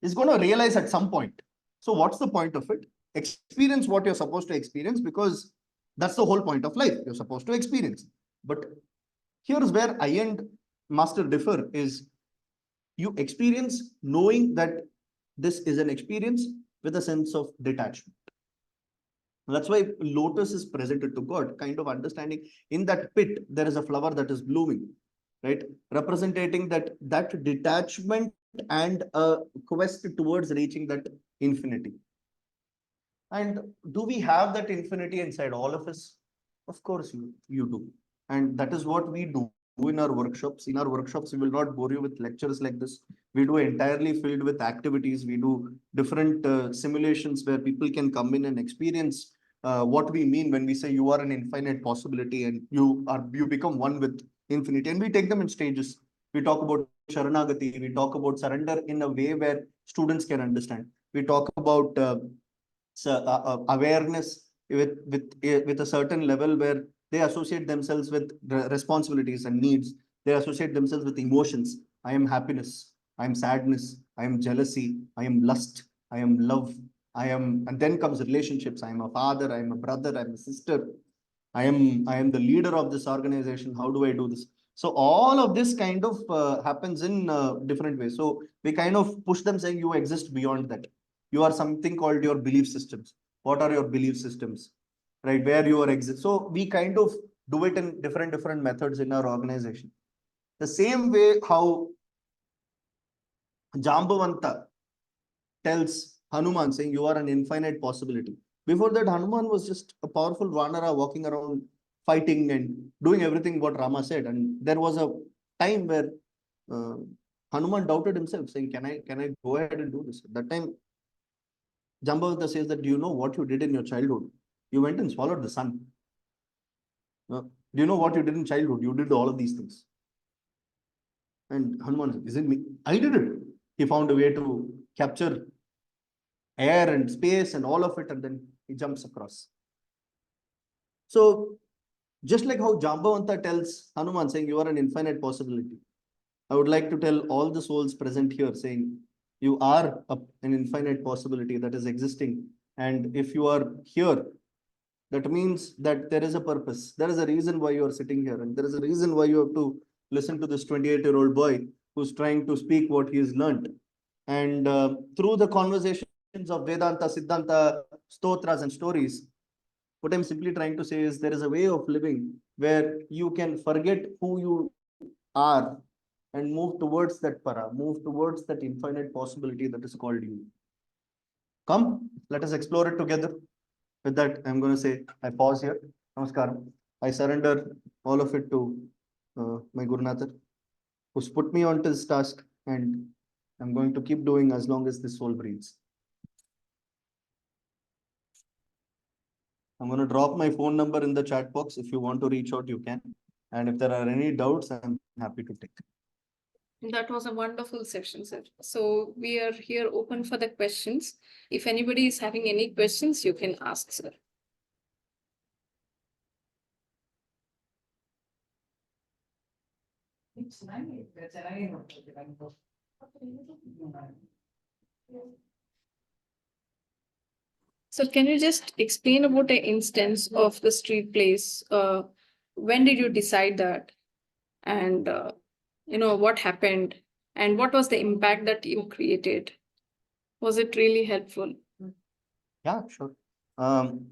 is going to realize at some point. So what's the point of it? Experience what you're supposed to experience, because that's the whole point of life. You're supposed to experience. But here's where I and master differ is you experience knowing that this is an experience with a sense of detachment. That's why lotus is presented to God, kind of understanding in that pit, there is a flower that is blooming, right? Representing that detachment and a quest towards reaching that infinity. And do we have that infinity inside all of us? Of course, you do. And that is what we do in our workshops. In our workshops, we will not bore you with lectures like this. We do entirely filled with activities. We do different simulations where people can come in and experience what we mean when we say you are an infinite possibility and you become one with infinity. And we take them in stages. We talk about Sharanagati. We talk about surrender in a way where students can understand. We talk about awareness with a certain level where they associate themselves with responsibilities and needs. They associate themselves with emotions. I am happiness. I am sadness. I am jealousy. I am lust. I am love. I am, and then comes relationships. I am a father. I am a brother. I am a sister. I am the leader of this organization. How do I do this? So all of this kind of happens in different ways. So we kind of push them saying you exist beyond that. You are something called your belief systems. What are your belief systems? Right, where you are exist. So we kind of do it in different methods in our organization. The same way how Jambavanta tells Hanuman saying you are an infinite possibility. Before that, Hanuman was just a powerful Vanara walking around fighting and doing everything what Rama said. And there was a time where uh, Hanuman doubted himself, saying, Can I go ahead and do this? At that time, Jambavanta says that, do you know what you did in your childhood? You went and swallowed the sun. Do you know what you did in childhood? You did all of these things. And Hanuman said, is it me? I did it. He found a way to capture air and space and all of it, and then he jumps across. So just like how Jambavanta tells Hanuman saying you are an infinite possibility, I would like to tell all the souls present here saying you are an infinite possibility that is existing. And if you are here, that means that there is a purpose. There is a reason why you are sitting here, and there is a reason why you have to listen to this 28-year-old boy who's trying to speak what he has learned. And through the conversations of Vedanta, Siddhanta, stotras, and stories, what I'm simply trying to say is there is a way of living where you can forget who you are and move towards that para, move towards that infinite possibility that is called you. Come, let us explore it together. With that, I'm going to say, I pause here. Namaskaram. I surrender all of it to my Gurunatha, who's put me onto this task, and I'm going to keep doing as long as this soul breathes. I'm going to drop my phone number in the chat box. If you want to reach out, you can. And if there are any doubts, I'm happy to take. That was a wonderful session, sir. So we are here open for the questions. If anybody is having any questions, you can ask, sir. So can you just explain about an instance of the street plays? When did you decide that? And what happened? And what was the impact that you created? Was it really helpful? Yeah, sure. Um,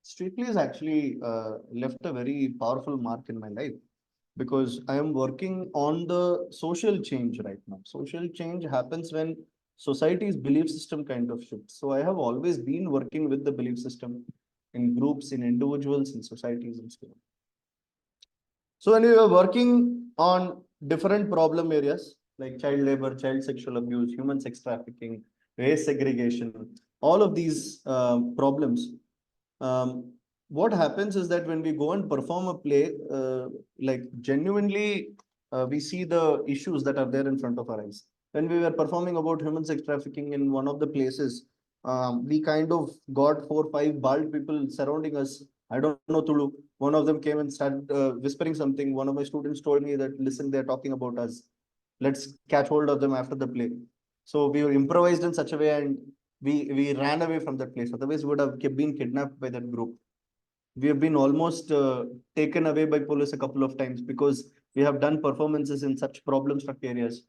Street plays actually left a very powerful mark in my life because I am working on the social change right now. Social change happens when society's belief system kind of shifts. So I have always been working with the belief system in groups, in individuals, in societies, and so on. So when we were working on different problem areas like child labor, child sexual abuse, human sex trafficking, race segregation, all of these problems, um, what happens is that when we go and perform a play, like genuinely, we see the issues that are there in front of our eyes. When we were performing about human sex trafficking in one of the places, we kind of got 4 or 5 bald people surrounding us. I don't know Tulu. One of them came and started whispering something. One of my students told me that, listen, they're talking about us. Let's catch hold of them after the play. So we were improvised in such a way and we ran away from that place. Otherwise, we would have been kidnapped by that group. We have been almost taken away by police a couple of times because we have done performances in such problem-struck areas.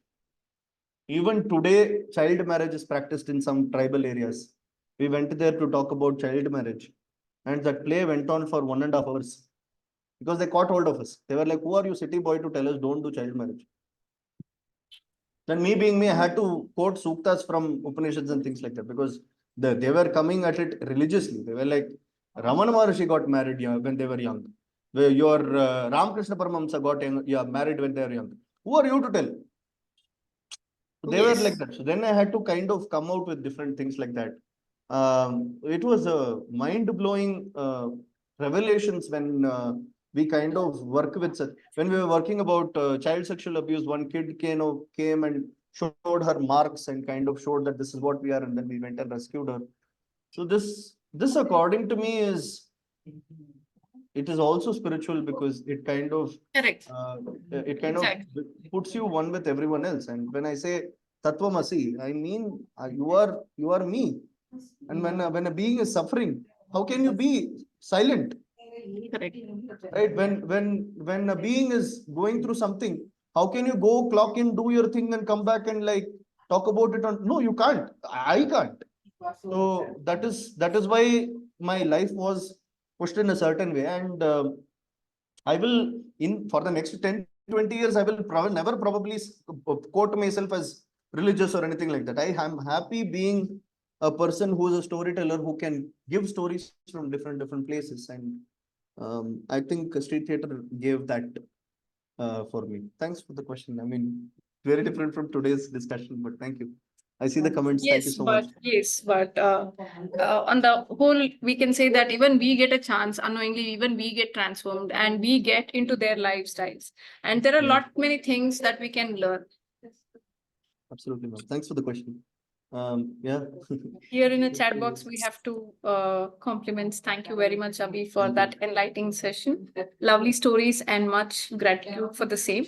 Even today, child marriage is practiced in some tribal areas. We went there to talk about child marriage, and that play went on for 1.5 hours because they caught hold of us. They were like, "Who are you, city boy, to tell us don't do child marriage?" Then me being me, I had to quote suktas from Upanishads and things like that because they were coming at it religiously. They were like, Ramana Maharshi got married when they were young. Your Ramakrishna Paramahamsa got married when they were young. Who are you to tell? They were like that. So then I had to kind of come out with different things like that. It was a mind-blowing revelations when we kind of work with such. When we were working about child sexual abuse, one kid came and showed her marks and kind of showed that this is what we are, and then we went and rescued her. So this according to me is it is also spiritual because it kind of Correct. it kind of puts you one with everyone else. And when I say Tattvamasi, I mean you are me. And when a being is suffering, how can you be silent? Correct. Right? When a being is going through something, how can you go clock in, do your thing, and come back and like talk about it on? No, you can't. I can't. So that is why my life was pushed in a certain way, and I will in for the next 10-20 years I will never probably quote myself as religious or anything like that. I am happy being a person who is a storyteller who can give stories from different places, and I think street theater gave that for me. Thanks for the question. I mean, very different from today's discussion, but thank you. I see the comments. Thank you so much. Yes, but on the whole, we can say that even we get a chance unknowingly, even we get transformed and we get into their lifestyles. And there are a lot many things that we can learn. Absolutely, ma'am. Thanks for the question. Yeah. Here in the chat box, we have two compliments. Thank you very much, Abhi, for that enlightening session. Lovely stories and much gratitude for the same.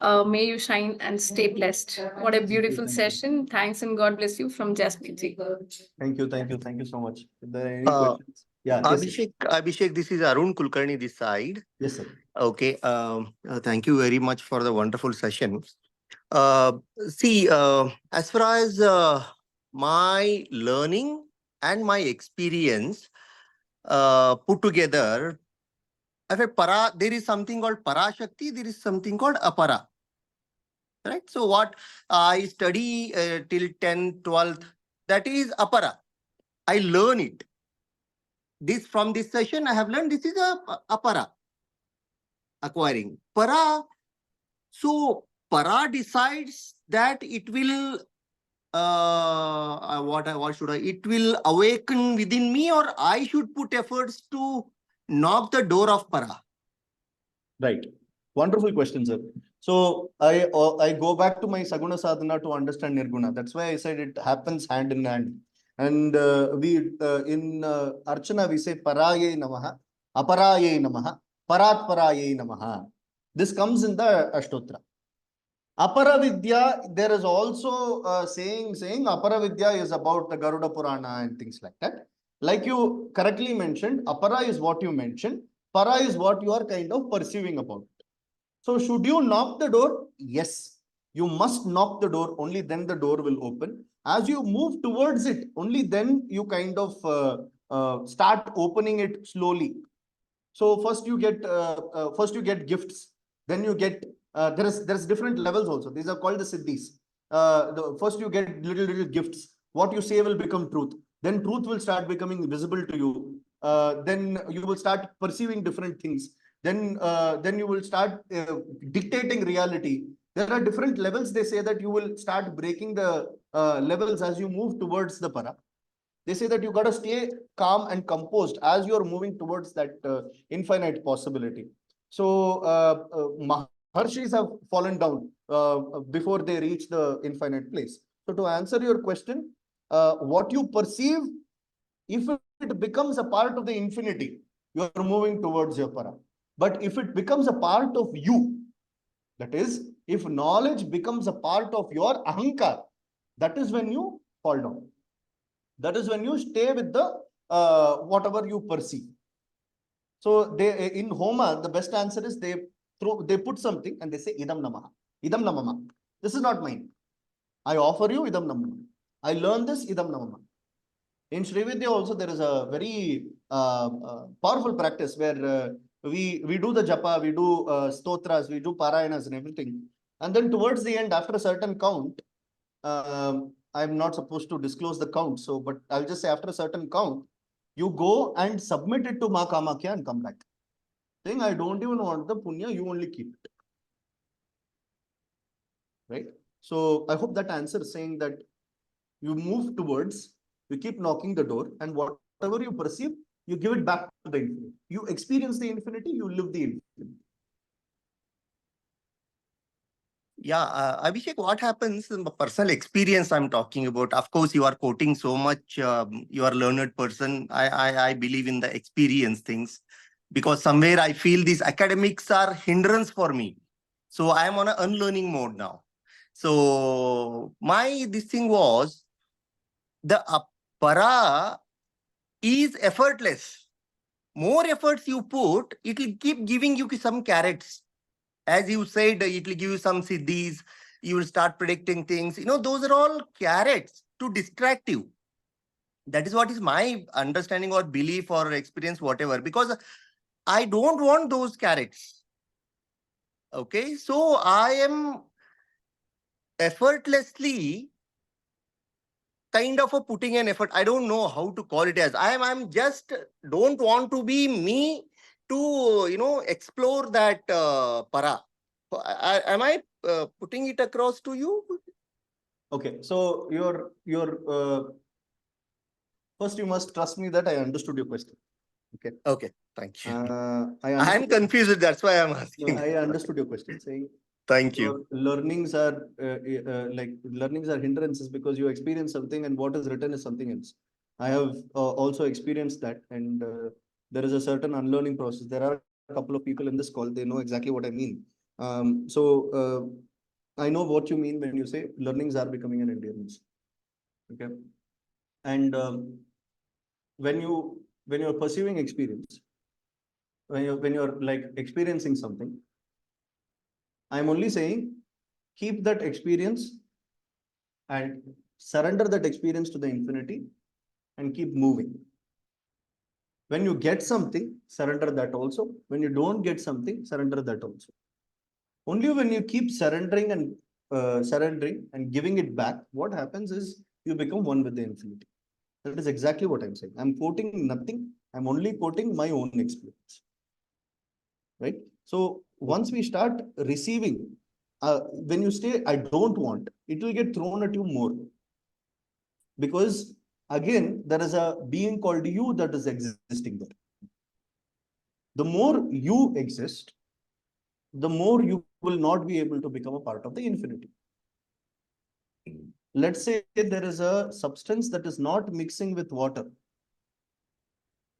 May you shine and stay blessed. What a beautiful session. Thanks and God bless you from Jasmine. Thank you so much. If there are any Uh, questions? Yeah, yes, sir. Abhishek, this is Arun Kulkarni this side. Yes, sir. Okay. Thank you very much for the wonderful session. See, as far as my learning and my experience put together, I said there is something called Parashakti, there is something called Apara. Right? So what I study till 10th, 12th, that is Apara. I learn it. From this session, I have learned this is a Apara. Acquiring. So para decides that it will what should it will awaken within me, or I should put efforts to knock the door of para. Right. Wonderful question, sir. So I go back to my Saguna Sadhana to understand Nirguna. That's why I said it happens hand in hand. And we in Archana we say Paraye Namaha, Aparaye Namaha, Parat Paraye Namaha. This comes in the Ashtotra. Apara Vidya, there is also a saying Apara Vidya is about the Garuda Purana and things like that. Like you correctly mentioned, Apara is what you mentioned, Para is what you are kind of perceiving about. So should you knock the door? Yes. You must knock the door, only then the door will open. As you move towards it, only then you kind of start opening it slowly. So first you get gifts, then you get there's different levels also. These are called the siddhis. First you get little gifts. What you say will become truth. Then truth will start becoming visible to you. Then you will start perceiving different things. Then you will start dictating reality. There are different levels. They say that you will start breaking the levels as you move towards the para. They say that you got to stay calm and composed as you're moving towards that infinite possibility. So Maharshis have fallen down before they reach the infinite place. So to answer your question, what you perceive, if it becomes a part of the infinity, you are moving towards your para. But if it becomes a part of you, that is, if knowledge becomes a part of your ahankar, that is when you fall down. That is when you stay with the whatever you perceive. So they in Homa, the best answer is they put something and they say idam namaha, idam namama. This is not mine. I offer you idam namama. I learn this idam namama. In Srividya also there is a very powerful practice where we do the japa, we do stotras, we do parayanas and everything. And then towards the end, after a certain count, I'm not supposed to disclose the count. So, but I'll just say after a certain count, you go and submit it to Ma Kamakya and come back. Saying, I don't even want the punya, you only keep it. Right? So I hope that answer is saying that you move towards, you keep knocking the door, and whatever you perceive, you give it back to the infinity. You experience the infinity, you live the infinity. Yeah, Abhishek, what happens in the personal experience I'm talking about? Of course, you are quoting so much. You are a learned person. I believe in the experience things because somewhere I feel these academics are hindrance for me. So I am on an unlearning mode now. So this thing was the para is effortless. More efforts you put, it will keep giving you some carrots. As you said, it will give you some siddhis. You will start predicting things. Those are all carrots to distract you. That is what is my understanding or belief or experience, whatever. Because I don't want those carrots. Okay, so I am effortlessly kind of putting an effort. I don't know how to call it as. I'm just don't want to be me to explore that para. Am I putting it across to you? Okay, so first you must trust me that I understood your question. Okay, thank you. I'm confused. That's why I'm asking. I understood your question. Saying thank you. Learnings are hindrances because you experience something and what is written is something else. I have also experienced that, and there is a certain unlearning process. There are a couple of people in this call; they know exactly what I mean. I know what you mean when you say learnings are becoming an hindrance. Okay, and when you're perceiving experience, when you're like experiencing something, I'm only saying keep that experience and surrender that experience to the infinity and keep moving. When you get something, surrender that also. When you don't get something, surrender that also. Only when you keep surrendering and giving it back, what happens is you become one with the infinity. That is exactly what I'm saying. I'm quoting nothing. I'm only quoting my own experience. Right? So once we start receiving, when you say, I don't want, it will get thrown at you more. Because again, there is a being called you that is existing there. The more you exist, the more you will not be able to become a part of the infinity. Let's say there is a substance that is not mixing with water.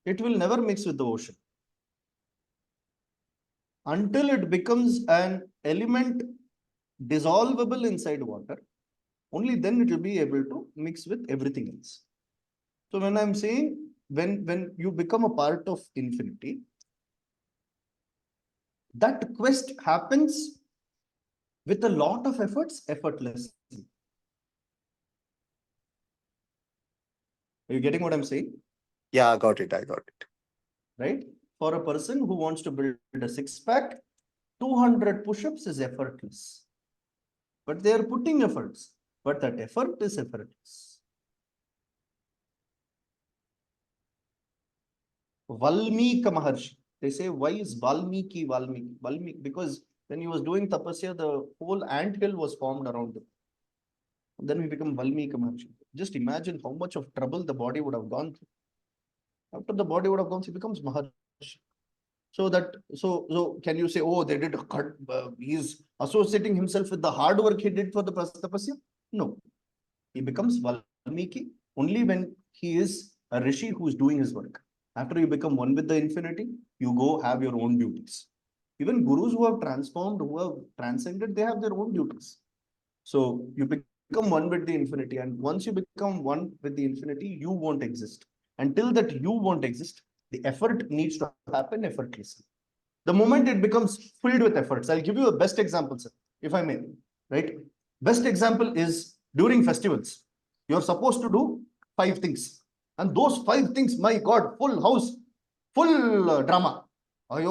It will never mix with the ocean. Until it becomes an element dissolvable inside water, only then it will be able to mix with everything else. So when I'm saying, when you become a part of infinity, that quest happens with a lot of efforts, effortlessly. Are you getting what I'm saying? Yeah, I got it. Right? For a person who wants to build a six-pack, 200 push-ups is effortless. But they are putting efforts, but that effort is effortless. Valmiki Maharshi. They say, why is Valmiki? Because when he was doing tapasya, the whole anthill was formed around him. Then we become Valmiki Maharshi. Just imagine how much of trouble the body would have gone through. After the body would have gone, he becomes Maharshi. So can you say, oh, they did he's associating himself with the hard work he did for the tapasya? No. He becomes Valmiki only when he is a rishi who is doing his work. After you become one with the infinity, you go have your own duties. Even gurus who have transformed, who have transcended, they have their own duties. So you become one with the infinity, and once you become one with the infinity, you won't exist. Until that you won't exist, the effort needs to happen effortlessly. The moment it becomes filled with efforts, I'll give you a best example, sir, if I may. Right? Best example is during festivals. You're supposed to do 5 things. And those 5 things, my God, full house, full drama. It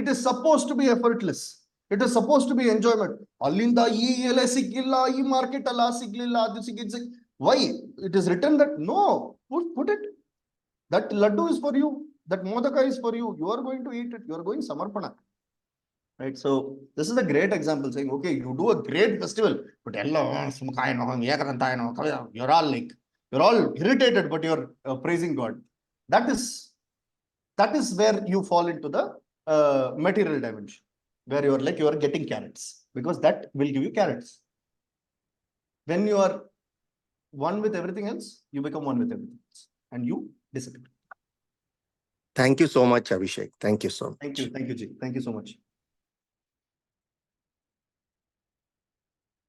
is supposed to be effortless. It is supposed to be enjoyment. Why? It is written that no, put it. That laddu is for you. That modaka is for you. You are going to eat it. You are going samarpana. Right. So this is a great example saying, okay, you do a great festival, but you're all like, you're all irritated, but you're praising God. That is where you fall into the material dimension, where you are getting carrots, because that will give you carrots. When you are one with everything else, you become one with everything else, and you disappear. Thank you so much, Abhishek. Thank you so much. Thank you, Ji. Thank you so much.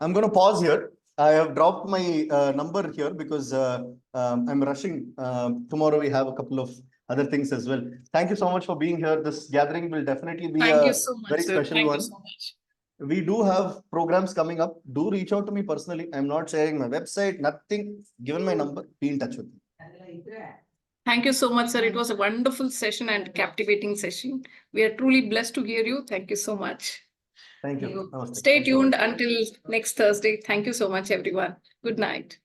I'm going to pause here. I have dropped my number here because I'm rushing. Tomorrow we have a couple of other things as well. Thank you so much for being here. This gathering will definitely be Thank you a so much, very sir. special Thank one. you so much. We do have programs coming up. Do reach out to me personally. I'm not sharing my website, nothing. Given my number, be in touch with me. Thank you so much, sir. It was a wonderful session and captivating session. We are truly blessed to hear you. Thank you so much. Thank you. Stay Thank you. tuned until next Thursday. Thank you so much, everyone. Good night.